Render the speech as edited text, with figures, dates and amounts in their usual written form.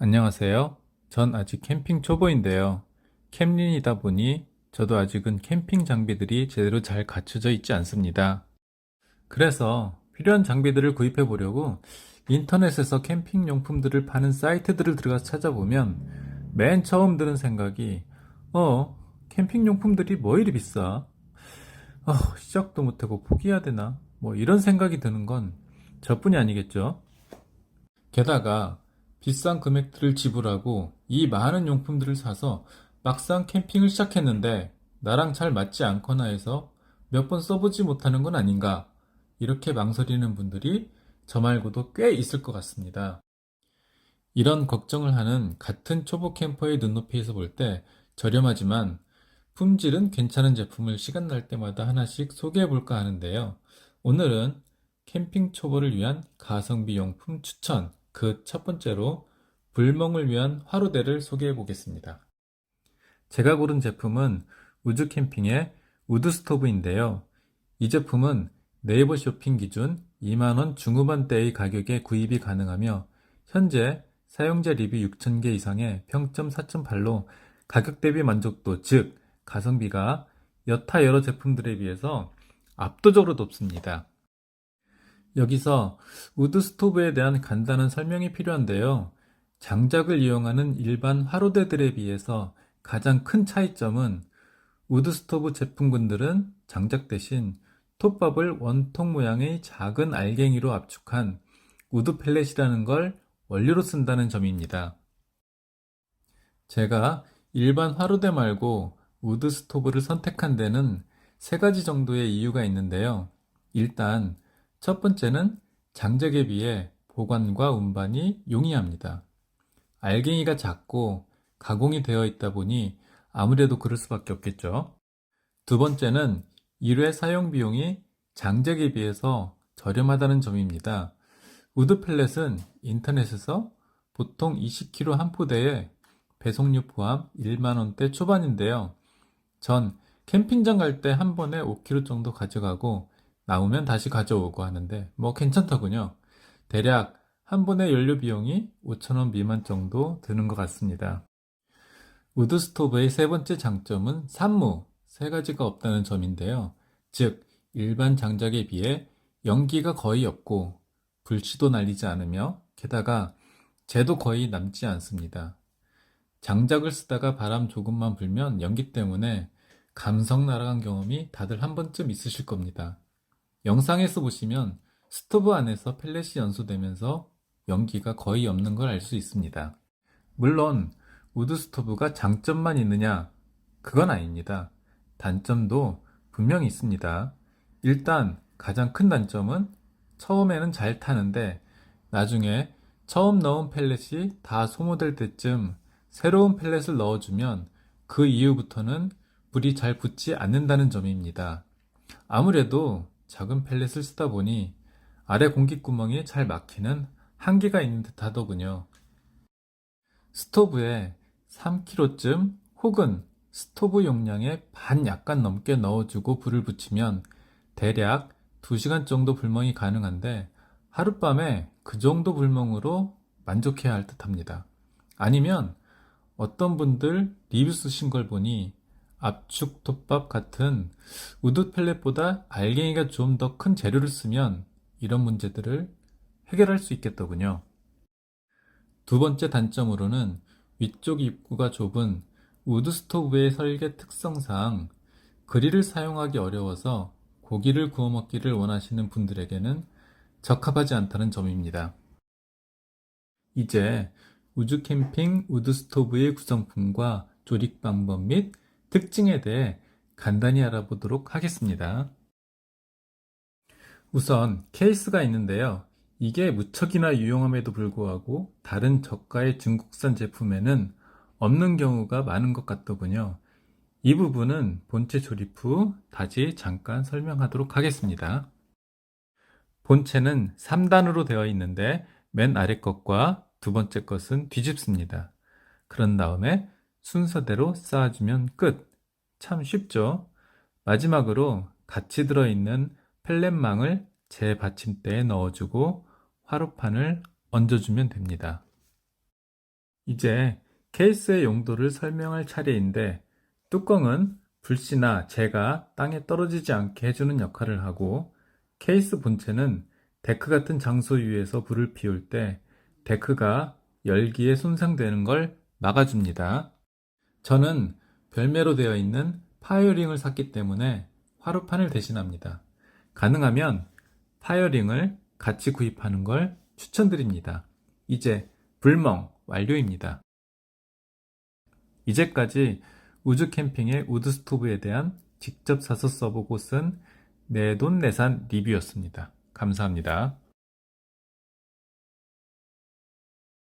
안녕하세요. 전 아직 캠핑 초보인데요. 캠린이다 보니 저도 아직은 캠핑 장비들이 제대로 잘 갖춰져 있지 않습니다. 그래서 필요한 장비들을 구입해 보려고 인터넷에서 캠핑 용품들을 파는 사이트들을 들어가서 찾아보면 맨 처음 드는 생각이 캠핑 용품들이 뭐 이리 비싸? 시작도 못하고 포기해야 되나? 뭐 이런 생각이 드는 건 저뿐이 아니겠죠? 게다가 비싼 금액들을 지불하고 이 많은 용품들을 사서 막상 캠핑을 시작했는데 나랑 잘 맞지 않거나 해서 몇 번 써보지 못하는 건 아닌가, 이렇게 망설이는 분들이 저 말고도 꽤 있을 것 같습니다. 이런 걱정을 하는 같은 초보 캠퍼의 눈높이에서 볼 때 저렴하지만 품질은 괜찮은 제품을 시간 날 때마다 하나씩 소개해 볼까 하는데요. 오늘은 캠핑 초보를 위한 가성비 용품 추천, 그 첫 번째로 불멍을 위한 화로대를 소개해 보겠습니다. 제가 고른 제품은 우주 캠핑의 우드 스토브인데요. 이 제품은 네이버 쇼핑 기준 2만원 중후반대의 가격에 구입이 가능하며 현재 사용자 리뷰 6,000개 이상의 평점 4.8로 가격 대비 만족도, 즉 가성비가 여타 여러 제품들에 비해서 압도적으로 높습니다. 여기서 우드 스토브에 대한 간단한 설명이 필요한데요. 장작을 이용하는 일반 화로대들에 비해서 가장 큰 차이점은 우드 스토브 제품군들은 장작 대신 톱밥을 원통 모양의 작은 알갱이로 압축한 우드 펠렛이라는 걸 원료로 쓴다는 점입니다. 제가 일반 화로대 말고 우드 스토브를 선택한 데는 세 가지 정도의 이유가 있는데요. 일단 첫 번째는 장작에 비해 보관과 운반이 용이합니다. 알갱이가 작고 가공이 되어 있다 보니 아무래도 그럴 수밖에 없겠죠. 두 번째는 1회 사용 비용이 장작에 비해서 저렴하다는 점입니다. 우드 펠렛은 인터넷에서 보통 20kg 한 포대에 배송료 포함 1만원대 초반인데요. 전 캠핑장 갈 때 한 번에 5kg 정도 가져가고 남으면 다시 가져오고 하는데 뭐 괜찮더군요. 대략 한 번의 연료 비용이 5,000원 미만 정도 드는 것 같습니다. 우드 스토브의 세 번째 장점은 산무, 세 가지가 없다는 점인데요. 즉, 일반 장작에 비해 연기가 거의 없고 불씨도 날리지 않으며 게다가 재도 거의 남지 않습니다. 장작을 쓰다가 바람 조금만 불면 연기 때문에 감성 날아간 경험이 다들 한 번쯤 있으실 겁니다. 영상에서 보시면 스토브 안에서 펠렛이 연소되면서 연기가 거의 없는 걸 알 수 있습니다. 물론 우드 스토브가 장점만 있느냐? 그건 아닙니다. 단점도 분명히 있습니다. 일단 가장 큰 단점은 처음에는 잘 타는데 나중에 처음 넣은 펠렛이 다 소모될 때쯤 새로운 펠렛을 넣어주면 그 이후부터는 불이 잘 붙지 않는다는 점입니다. 아무래도 작은 펠렛을 쓰다 보니 아래 공기구멍이 잘 막히는 한계가 있는 듯 하더군요. 스토브에 3kg쯤 혹은 스토브 용량의 반 약간 넘게 넣어주고 불을 붙이면 대략 2시간 정도 불멍이 가능한데 하룻밤에 그 정도 불멍으로 만족해야 할 듯 합니다. 아니면 어떤 분들 리뷰 쓰신 걸 보니 압축 톱밥 같은 우드 펠렛보다 알갱이가 좀 더 큰 재료를 쓰면 이런 문제들을 해결할 수 있겠더군요. 두 번째 단점으로는 위쪽 입구가 좁은 우드 스토브의 설계 특성상 그릴을 사용하기 어려워서 고기를 구워 먹기를 원하시는 분들에게는 적합하지 않다는 점입니다. 이제 우주 캠핑 우드 스토브의 구성품과 조립 방법 및 특징에 대해 간단히 알아보도록 하겠습니다. 우선 케이스가 있는데요. 이게 무척이나 유용함에도 불구하고 다른 저가의 중국산 제품에는 없는 경우가 많은 것 같더군요. 이 부분은 본체 조립 후 다시 잠깐 설명하도록 하겠습니다. 본체는 3단으로 되어 있는데 맨 아래 것과 두 번째 것은 뒤집습니다. 그런 다음에 순서대로 쌓아주면 끝. 참 쉽죠? 마지막으로 같이 들어있는 펠렛망을 제 받침대에 넣어주고 화로판을 얹어주면 됩니다. 이제 케이스의 용도를 설명할 차례인데, 뚜껑은 불씨나 재가 땅에 떨어지지 않게 해주는 역할을 하고, 케이스 본체는 데크 같은 장소 위에서 불을 피울 때 데크가 열기에 손상되는 걸 막아줍니다. 저는 별매로 되어 있는 파이어링을 샀기 때문에 화로판을 대신합니다. 가능하면 파이어링을 같이 구입하는 걸 추천드립니다. 이제 불멍 완료입니다. 이제까지 우주 캠핑의 우드 스토브에 대한 직접 사서 써보고 쓴 내돈내산 리뷰였습니다. 감사합니다.